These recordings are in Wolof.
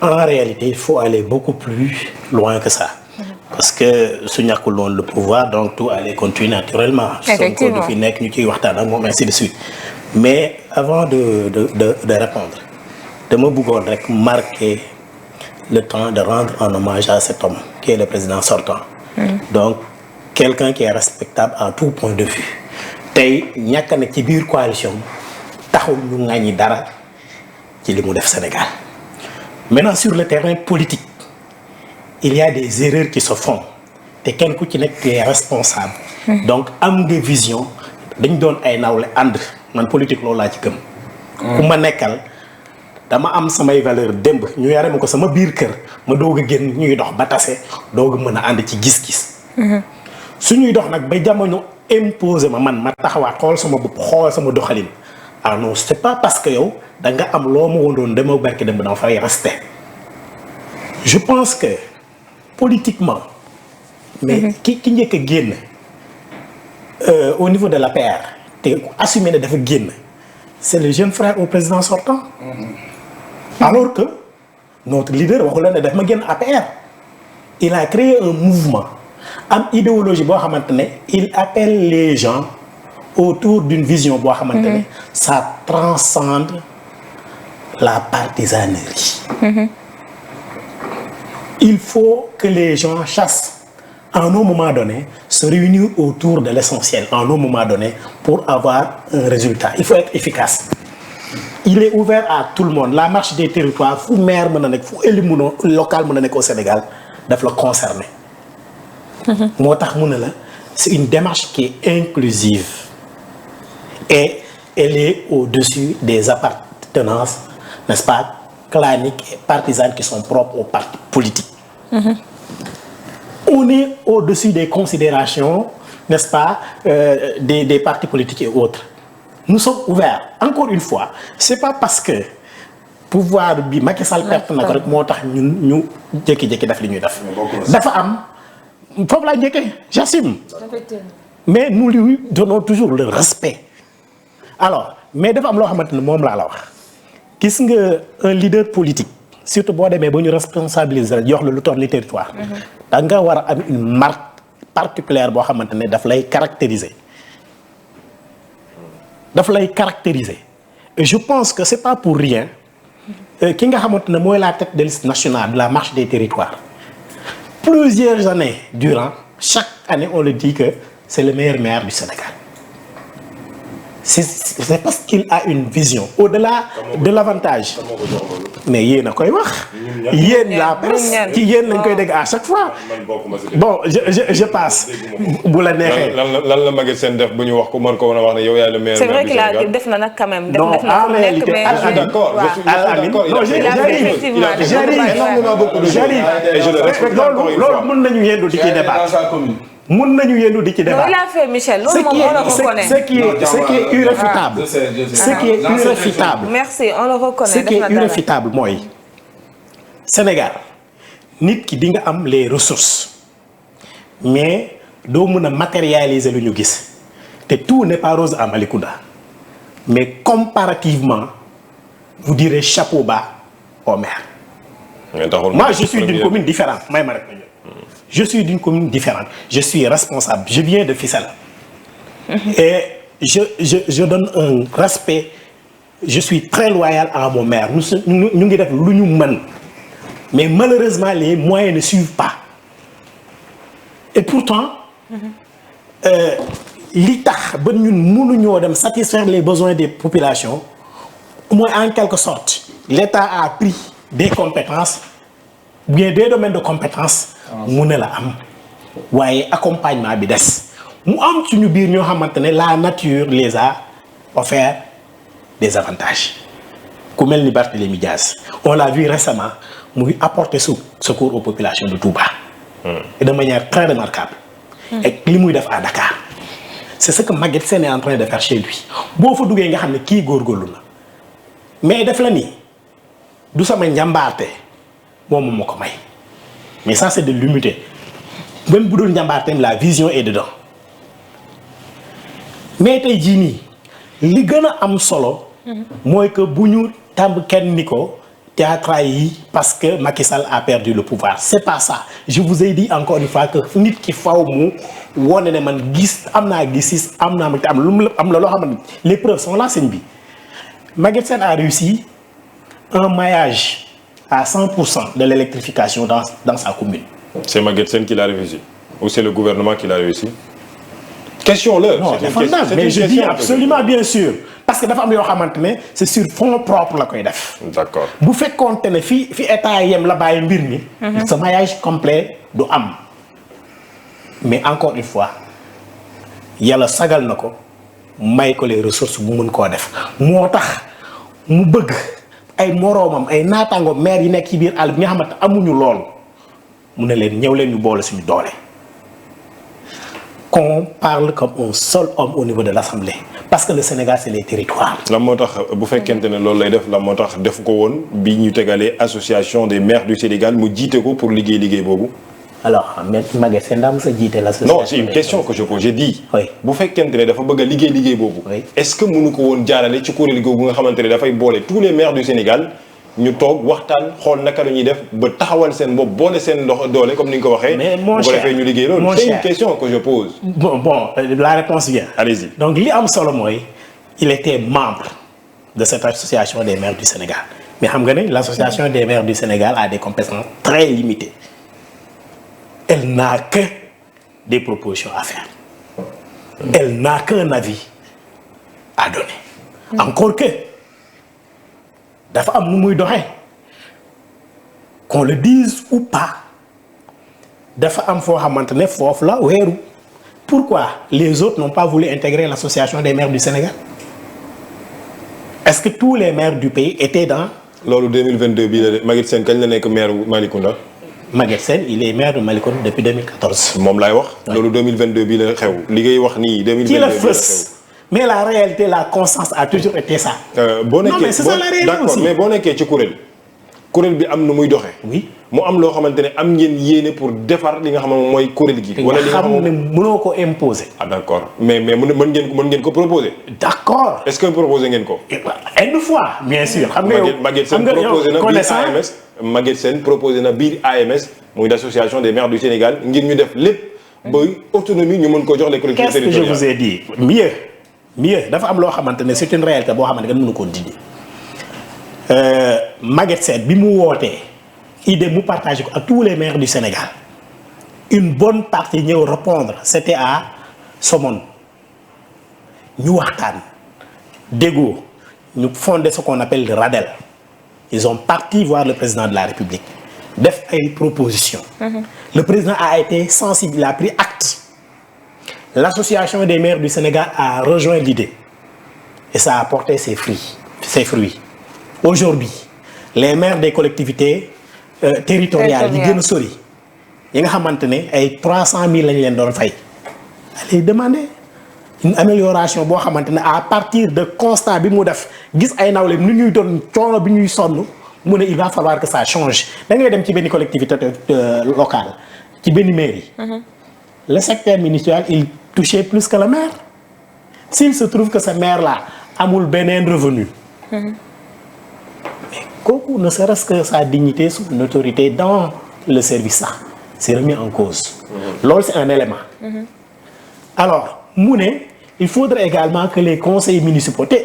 En réalité, il faut aller beaucoup plus loin que ça. Parce que su ñàkkul woon le pouvoir donc tout allait continuer naturellement. Effectivement Sonko du fi nekk ñu ciy waxtaan ak moom ainsi de suite. Mais avant de répondre dama bëggoon rek marquer le temps de rendre un hommage à cet homme qui est le président sortant. Donc quelqu'un qui est respectable à tout point de vue. tey ñàkk na ci biir coalition taxul ñu ŋàññi dara ci li mu def Sénégal. Maintenant sur le terrain politique il y a des erreurs qui se font te kenn ku ci nekk tu es responsable. Donc am nga vision dañ doon ay nawle ànd man politique loolu laa ci gëm. ku ma nekkal dama am samay valeur démb ñu yare ma ko sama biir kër ma doog a génn ñuy dox ba tase doog a mën a ànd ci gis-gis. suñuy dox nag ba jamono imposé ma taxawaat xool sama bopp xool sama doxalin ah non c'est pas parce que yow da nga am loo ma woon doon dama barke dem dama fay rester. Je pense que politiquement mais ki njëkk a génn au niveau de l'APR te assumé ne dafa génn c'est le jeune frère au président sortant. Alors que notre leader waxu la ne daf ma génn APR. Il a créé un mouvement am idéologie boo xamante ne il appelle les gens autour d'une vision boo xamante ne ça transcende la partisanerie. Il faut que les gens chassent à un moment donné se réunir autour de l'essentiel à un moment donné pour avoir un résultat. Il faut être efficace. Il est ouvert à tout le monde. La marche des territoires fu maire mën na nekk fu élu local mën na nekk au Sénégal daf la concerner. moo tax mu ne la c'est une démarche qui est inclusive et elle est au-dessus des appartenances, n'est-ce pas, claniques et partisanes qui sont propres aux partis politiques. On est au-dessus des considérations, n'est-ce pas, des partis politiques et autres. Nous sommes ouverts. Encore une fois, c'est pas parce que pouvoir bi Macky Sall perte na ko rek moo tax ñun ñu jékki-jékki def li ñuy def. dafa am foofu laa njëkkee j'assume. Mais nous lui donnons toujours le respect. Alors mais dafa am loo xamante ne moom laa la wax gis nga un leader politique surtout boo demee ba ñu responsabiliser jox la lu toll ni territoire. da nga war a am une marque particulière boo xamante ne daf lay caractériser. Et je pense que c'est pas pour rien ki nga xamante ne mooy la tête de liste nationale de la marche des territoires. Plusieurs années durant, chaque année on le dit que c'est le meilleur maire du Sénégal. C'est parce qu'il a une vision au-delà de l'avantage. Mais yéen a koy wax. yéen la presse ci yéen lañ koy dégg à chaque fois. Bon je passe. bu la neexee lan la Maguette Sène def bu ñu wax ko mën ko woon a wax ne yow yaay le meilleur. C'est vrai qu'il a def na nag quand même. non en réalité d'accord. loolu mën nañu yendu di ci débat. mën nañu yendu di ci débat. il a fait Michel loolu moom on le reconnaît. Ce qui est irréfutable. Ce qui est irréfutable. Merci on le reconnaît. Ce qui est irréfutable mooy Sénégal nit ki di nga am les ressources mais doo mën a matérialiser lu ñu gis te tout n'est pas rose à Malicounda mais comparativement vous direz chapeau bas au maire. Moi je suis d'une commune différente may ma rek je suis d'une commune différente je suis responsable je viens de Fissel et je donne un respect je suis très loyal à mon maire ñu ngi def lu ñu mën mais malheureusement les moyens ne suivent pas et pourtant li tax ba ñun mënuñoo dem satisfaire les besoins des populations mooy en quelque sorte l'État a pris des compétences bien des domaines de compétences mu ne la am waaye accompagnement bi des mu am suñu biir ñoo xamante ne la nature les a offert des avantages ku mel ni Barthélémy Diaz on l'a vu récemment muy apporter secours aux populations de Touba et de manière très remarquable et li muy def à Dakar c'est ce que Maguette Sène est en train de faire chez lui boo fa duggee nga xam ne kii góorgóorlu na mais def la nii du sama njàmbaarte moom moo ko may mais ça c'est de l'humilité même bu dul njàmbaarteem la vision est dedans mais tey jii nii li gën a am solo mooy que bu ñu tàmb kenn ni ko tu as trahi parce que Macky Sall a perdu le pouvoir c'est pas ça je vous ai dit encore une fois que nit ki faw mu wone ne man gis am naa gis am naa am lu am la loo xamante les preuves sont là sëñ bi Maguette Sène a réussi un maillage à 100% de l'électrification dans sa commune. C'est Maguette Sène qui l'a réussi ou c'est le gouvernement qui l'a réussi? Question-le. Non, mais je dis absolument bien sûr parce que dafa am yoo xamante ne c'est sur fonds propres la koy def. D'accord. bu fekkoonte ne fi état yem la bàyyi mbir mi. ce maillage complet du am. mais encore une fois yàlla sagal na ko may ko les ressources bu mën koo def moo tax mu bëgg ay moroomam ay naataango maire yi nekk ci biir àll bi nga xamante amuñu lool mu ne leen ñëw leen ñu boole suñu doole. qu'on parle comme un seul homme au niveau de l'Assemblée parce que le Sénégal c'est les territoires. lan moo tax bu fekkente ne loolu lay def lan moo tax def ko woon bi ñu tegalee association des maires du Sénégal mu jiite ko pour liggéey boobu. alors Maguette Sène daa mos a jiite l'association. non c'est une question que je pose j'ai dit. oui bu fekkente ne dafa bëgg a liggéey boobu. oui est-ce que mënu ko woon jaarale ci kuréel googu nga xamante ne dafay boole tous les maires du Sénégal ñu toog waxtaan xool naka la ñuy def ba taxawal seen bopp boole seen doole comme ni nga ko waxee. mais mon bu ko defee ñu liggéey loolu. c'est une question que je pose. bon la réponse vient. allez-y. donc li am solo mooy il était membre de cette association des maires du Sénégal mais xam nga ne l'association des maires du Sénégal a des compétences très limitées. Elle n'a que des propositions à faire. Elle n'a qu'un avis à donner. Encore que dafa am nu muy doxee qu'on le dise ou pas dafa am foo xamante ne foofu la weeru. Pourquoi les autres n'ont pas voulu intégrer l'association des maires du Sénégal? Est-ce que tous les maires du pays étaient dans. loolu 2022 bii la Maguette Sène kañ la nekk maire Malicounda. Maguette Sène il est maire de Malicounda depuis 2014. moom laay wax. loolu 2022 bii la xew. li ngay wax nii 2022 bii la fës. mais la réalité la constance a toujours été ça. boo nekkee non mais c'est ça la réalité d'accord aussi. mais boo nekkee ci kuréel bi am na muy doxee. oui mu am loo xamante ne am ngeen yéene pour defar li nga xam ne mooy kuréel gi. wala li nga xam ne mënoo ko imposer. ah d'accord mais mën ngeen ko proposer. d'accord. est-ce que proposer ngeen ko. une fois bien sûr. xam nga yow Maguette Sène proposé na biir AMS. Maguette Sène proposé na biir AMS muy l'association des maires du Sénégal ngir ñu def lépp ba autonomie ñu mën ko jox les collectivités territoriales. Qu'est-ce que je vous ai dit mieux dafa am loo xamante ne c'est une réalité boo xamante ne mënu ko dindi. Maguette Sène bi mu wootee idée mu partagé ko ak tous les maires du Sénégal une bonne partie ñëw répondre c'était à Somone ñu waxtaan déggoo ñu fondé ce qu'on appelle le RADEL ils ont parti voir le président de la République def ay propositions. Le président a été sensible, il a pris acte. L'association des maires du Sénégal a rejoint l'idée et ça a porté ses fruits. Aujourd'hui les maires des collectivités territoriales yi gën a sori yi nga xamante ne ay 300 000 lañ leen doon fay allez demander une amélioration boo xamante ne à partir de constat bi mu def gis ay nawle nu ñuy doon coono bi ñuy sonn mu ne il va falloir que ça change da ngay dem ci benn collectivité locale ci benn mairie. Le secteur ministériel il touchait plus que le maire s'il se trouve que ce maire là amul beneen revenu. kooku ne serait-ce que sa dignité son autorité dans le service là c'est remis en cause. Loolu c'est un élément. Alors mu ne il faudrait également que les conseils municipaux te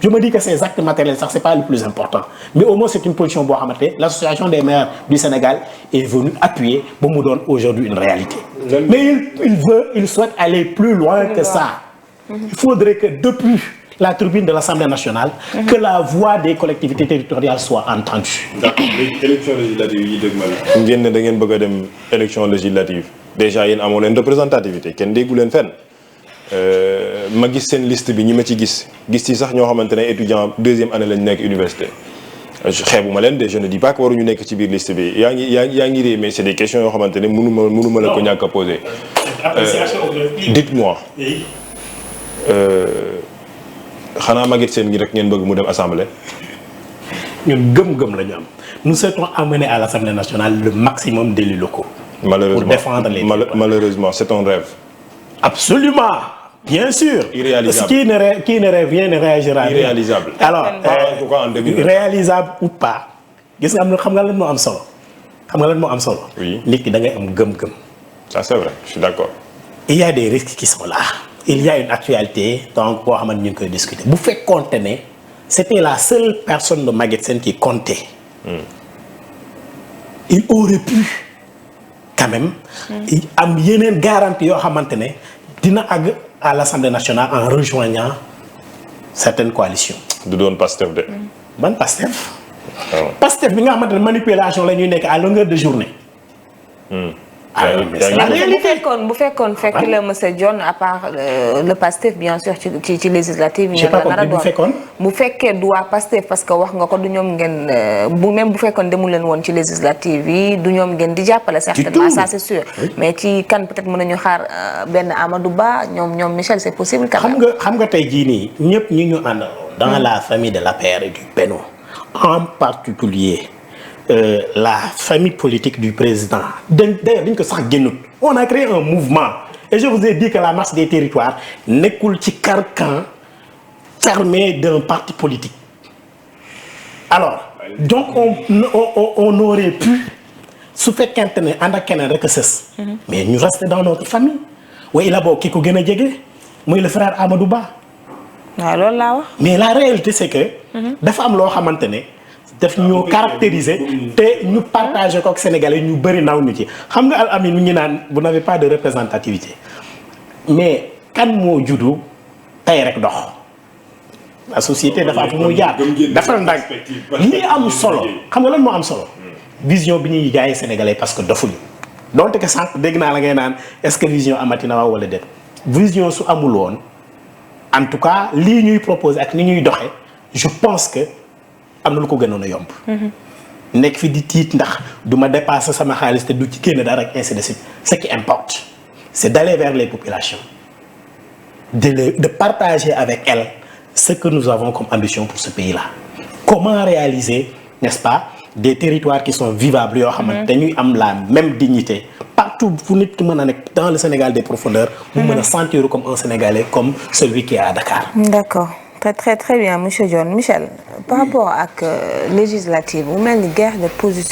je me dis que ces actes matériels sax c'est pas le plus important mais au moins c'est une position boo xamante ne l'association des maires du Sénégal est venue appuyer ba mu doon aujourd'hui une réalité. Mais il souhaite aller plus loin que ça. Il faudrait que depuis la tribune de l'Assemblée nationale que la voix des collectivités territoriales soit entendue. D'accord. Élection législative yi dëgmal. ngeen ne da ngeen bëgg a dem élection législative déjà yéen amoo leen représentativité kenn déggu leen fenn ma gis seen liste bi ñi ma ci gis ci sax ñoo xamante ne étudiant deuxième année lañ nekk université. xeebuma leen de je ne dis pas que waruñu nekk ci biir liste bi yaa ngi ree mais c'est des questions yoo xamante ne mënuma la ko ñàkk a poser. Dites-moi. xanaa Maguette Sène gi rek ngeen bëgg mu dem assemblée. ñun gëm-gëm la ñu am nous souhaitons amener à l'Assemblée nationale le maximum d'élus locaux. Malheureusement pour défendre les malheureusement c'est un rêve. Absolument, bien sûr. Irréalisable. Qui ne rêve rien ne réagira. Irréalisable. Alors en tout cas en 2020. réalisable ou pas gis nga xam nga lan moo am solo oui nit ki da ngay am gëm-gëm. ça c'est vrai je suis d'accord. il y a des risques qui sont là. il y a une actualité donc boo xamante ñu ngi koy discuter bu fekkoonte ne c'était la seule personne de Maguette Sène qui comptait. il aurait pu quand même. am yeneen garantie yoo xamante ne dina àgg à l'Assemblée nationale en rejoignant certaines coalitions. du doon Pastef de. ban Pastef. Pastef bi nga xamante ne manipulation la ñuy nekk à longueur de journée. bu fekkoon fekk la monsieur John à part le Pastef bien sûr ci législative yi. bu fekkee du waa Pastef parce que wax nga ko du ñoom ngeen bu fekkoon demul leen woon ci législative yi du ñoom ngeen di jàppale. certainement ça c'est sûr. mais ci kan peut-être mën nañu xaar benn Amadou Ba ñoom Michel c'est possible. quand même xam nga tey jii nii ñëpp ñu àndal. dans la famille de l'APR et du Benno en particulier. La famille politique du président d'ailleurs dañ ko sax génnut on a créé un mouvement et je vous ai dit que la marche des territoires nekkul ci carcan fermé d'un parti politique alors donc on aurait pu su fekkente ne ànd ak keneen rek a sës mais ñu rester dans notre famille way la boo ki ko gën a jege muy le frère Amadou Ba waaw loolu laa wax mais la réalité c'est que dafa am loo xamante ne daf ñoo caractériser te ñu partagé ko ak Sénégalais ñu bëri naw ñu ci xam nga Al Amine ñu naan vous n'avez pas de représentativité mais kan moo juddu tey rek dox la société dafa am fu mu jaar dafa ndànk li am solo xam nga lan moo am solo vision bi ñuy jaayee Sénégalais parce que dofuñu donte que sànq dégg naa la ngay naan est-ce que vision amatina waaw wala déet vision su amul woon en tout cas lii ñuy proposer ak ni ñuy doxee je pense que am na lu ko gënoon a yomb. nekk fi di tiit ndax du ma dépasser sama xaalis te du ci génn dara ak ainsi de suite ce qui importe c'est d'aller vers les populations de partager avec elles ce que nous avons comme ambition pour ce pays-là. comment réaliser n'est-ce pas des territoires qui sont vivables yoo xamante dañuy am la même dignité partout fu nit ki mën a nekk dans le Sénégal des profondeurs. mu mën a sentir comme un Sénégalais comme celui qui est à Dakar. D'accord. Très bien monsieur John. Michel par rapport ak législative mu mel ni guerre de position